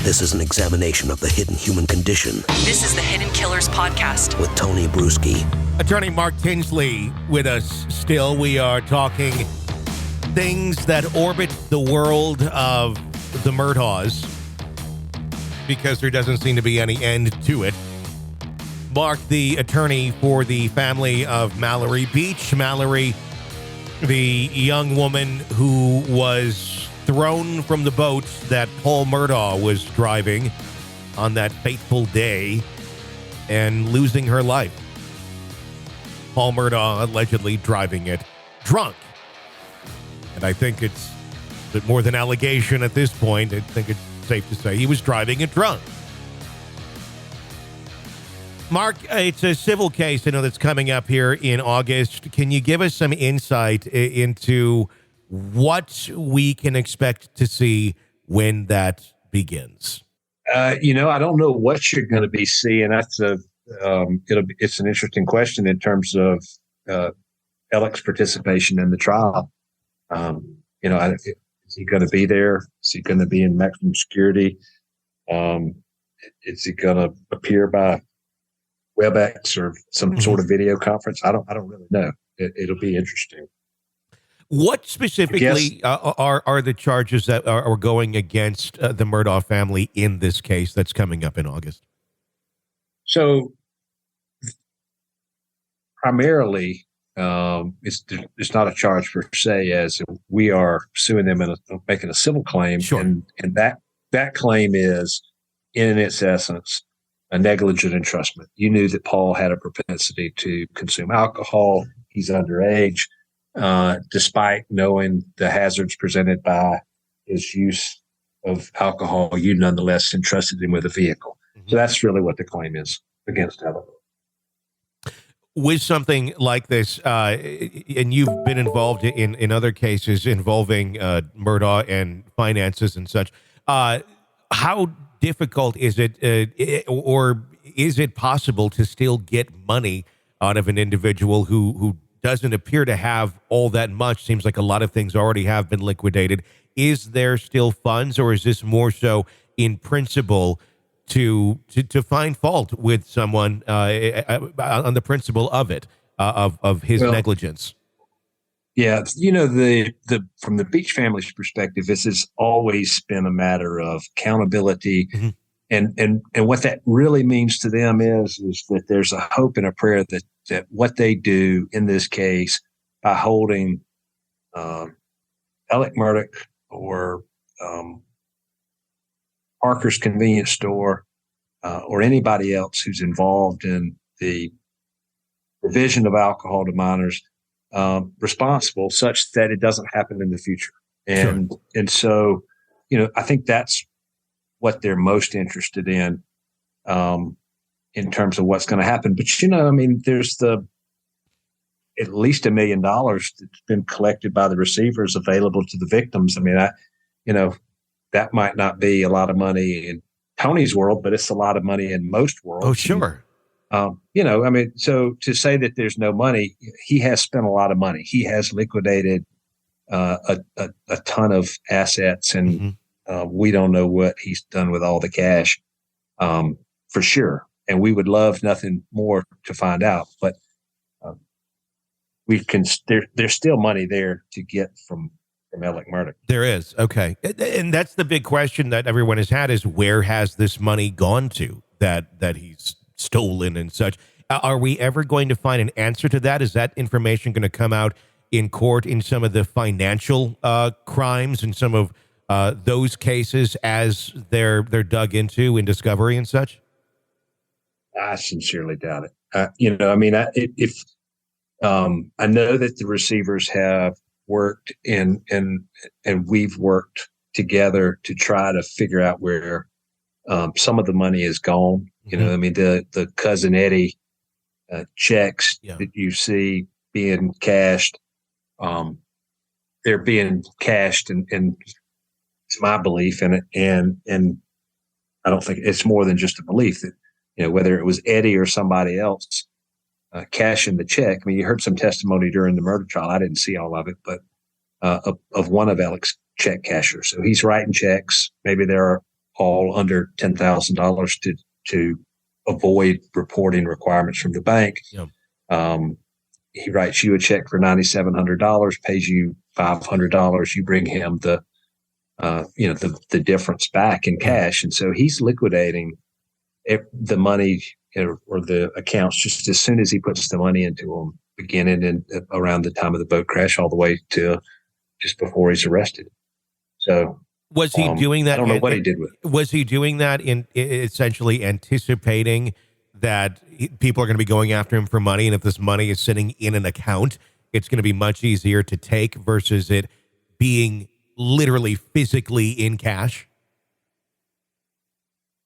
This is an examination of the hidden human condition. This is the Hidden Killers Podcast with Tony Bruschi. Attorney Mark Tinsley with us still. We are talking things that orbit the world of the Murdaughs, because there doesn't seem to be any end to it. Mark, the attorney for the family of Mallory Beach. Mallory, the young woman who was thrown from the boat that Paul Murdaugh was driving on that fateful day and losing her life. Paul Murdaugh allegedly driving it drunk. And I think it's a bit more than allegation at this point. I think it's safe to say he was driving it drunk. Mark, it's a civil case, I know, that's coming up here in August. Can you give us some insight into what we can expect to see when that begins? I don't know what you're going to be seeing. That's it's an interesting question in terms of Alex participation in the trial. Is he going to be there? Is he going to be in maximum security? Is he going to appear by WebEx or some sort of video conference? I don't really know. It'll be interesting. What specifically are the charges that are going against the Murdaugh family in this case that's coming up in August? So primarily, it's not a charge per se, as we are suing them and making a civil claim. Sure. And that claim is, in its essence, a negligent entrustment. You knew that Paul had a propensity to consume alcohol. He's underage. Despite knowing the hazards presented by his use of alcohol, you nonetheless entrusted him with a vehicle. Mm-hmm. So that's really what the claim is against Alex. With something like this, and you've been involved in other cases involving Murdaugh and finances and such, how difficult is it, or is it possible to still get money out of an individual who doesn't appear to have all that much? Seems like a lot of things already have been liquidated. Is there still funds, or is this more so in principle to find fault with someone on the principle of it, of his negligence? Yeah, from the Beach family's perspective, this has always been a matter of accountability. Mm-hmm. And what that really means to them is that there's a hope and a prayer that what they do in this case by holding Alex Murdaugh or Parker's convenience store or anybody else who's involved in the provision of alcohol to minors responsible, such that it doesn't happen in the future. And sure. And so, I think that's what they're most interested in terms of what's going to happen. But, there's at least $1 million that's been collected by the receivers available to the victims. That might not be a lot of money in Tony's world, but it's a lot of money in most worlds. Oh, sure. So to say that there's no money, he has spent a lot of money. He has liquidated a ton of assets, and mm-hmm. We don't know what he's done with all the cash, for sure. And we would love nothing more to find out, but there's still money there to get from Alex Murdaugh. There is. Okay. And that's the big question that everyone has had, is where has this money gone to that he's stolen and such? Are we ever going to find an answer to that? Is that information going to come out in court in some of the financial crimes and some of those cases as they're dug into in discovery and such? I sincerely doubt it. I know that the receivers have worked and we've worked together to try to figure out where some of the money is gone. Mm-hmm. The Cousin Eddie checks that you see being cashed, they're being cashed, and it's my belief in it. And I don't think it's more than just a belief that, whether it was Eddie or somebody else cashing the check. You heard some testimony during the murder trial. I didn't see all of it, but of one of Alex's check cashers. So he's writing checks. Maybe there are all under $10,000 to avoid reporting requirements from the bank. Yeah. He writes you a check for $9,700, pays you $500. You bring him the difference back in cash, and so he's liquidating the money or the accounts just as soon as he puts the money into them, beginning in around the time of the boat crash, all the way to just before he's arrested. So was he doing that? I don't know what he did with it. Was he doing that in essentially anticipating that people are going to be going after him for money, and if this money is sitting in an account, it's going to be much easier to take versus it being literally physically in cash?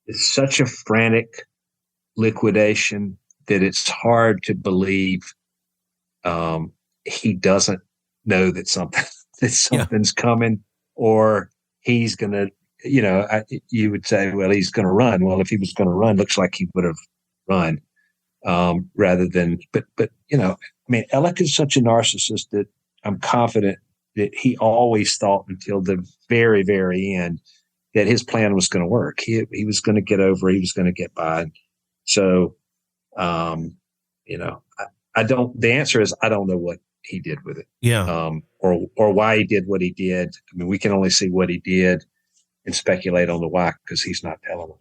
It's such a frantic liquidation that it's hard to believe he doesn't know that something's coming, or he's going to, you would say, well, he's going to run. Well, if he was going to run, looks like he would have run rather than, but Alec is such a narcissist that I'm confident that he always thought until the very, very end that his plan was going to work. He was going to get over, he was going to get by. So, the answer is, I don't know what he did with it. Yeah. Or why he did what he did. I mean, we can only see what he did and speculate on the why, because he's not telling us.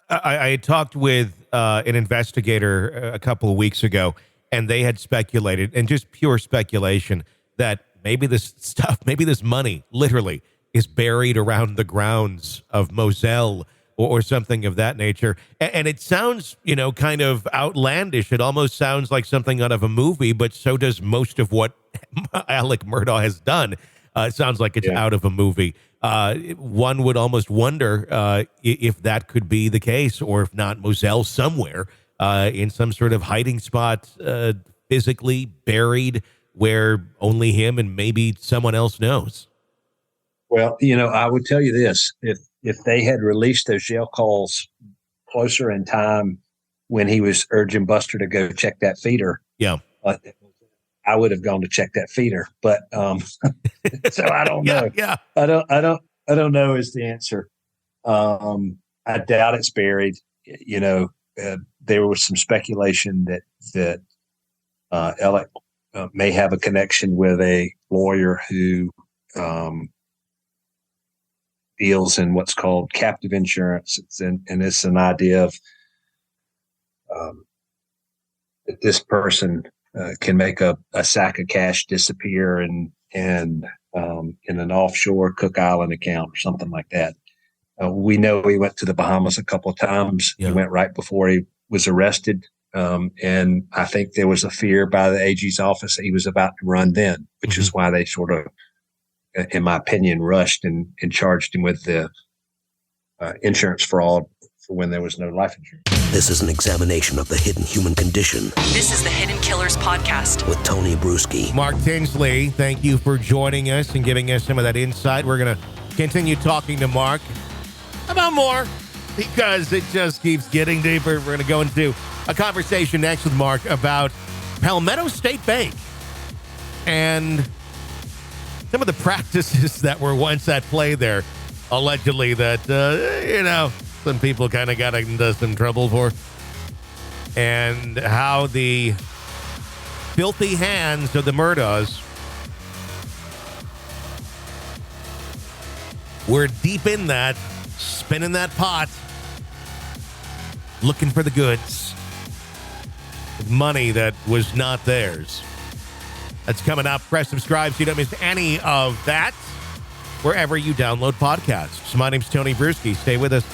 I had talked with an investigator a couple of weeks ago, and they had speculated, and just pure speculation, that maybe this money literally is buried around the grounds of Moselle or something of that nature. And it sounds, kind of outlandish. It almost sounds like something out of a movie, but so does most of what Alex Murdaugh has done. It sounds like it's out of a movie. One would almost wonder if that could be the case, or if not, Moselle somewhere in some sort of hiding spot, physically buried, where only him and maybe someone else knows. Well, I would tell you this: if they had released those jail calls closer in time when he was urging Buster to go check that feeder, I would have gone to check that feeder. But so I don't know. I don't know is the answer. I doubt it's buried. There was some speculation that Alec may have a connection with a lawyer who deals in what's called captive insurance. And it's an idea of that this person can make a sack of cash disappear in an offshore Cook Island account or something like that. We know he went to the Bahamas a couple of times. Yeah. He went right before he was arrested. And I think there was a fear by the AG's office that he was about to run then, which is why they sort of, in my opinion, rushed and charged him with the insurance fraud for when there was no life insurance. This is an examination of the hidden human condition. This is the Hidden Killers Podcast with Tony Bruschi. Mark Tinsley, thank you for joining us and giving us some of that insight. We're going to continue talking to Mark about more, because it just keeps getting deeper. We're going to go into a conversation next with Mark about Palmetto State Bank and some of the practices that were once at play there, allegedly, that, some people kind of got into some trouble for, and how the filthy hands of the Murdaughs were deep in that, spinning that pot, looking for the goods, money that was not theirs. That's coming up. Press subscribe so you don't miss any of that wherever you download podcasts. My name's Tony Bruschi. Stay with us.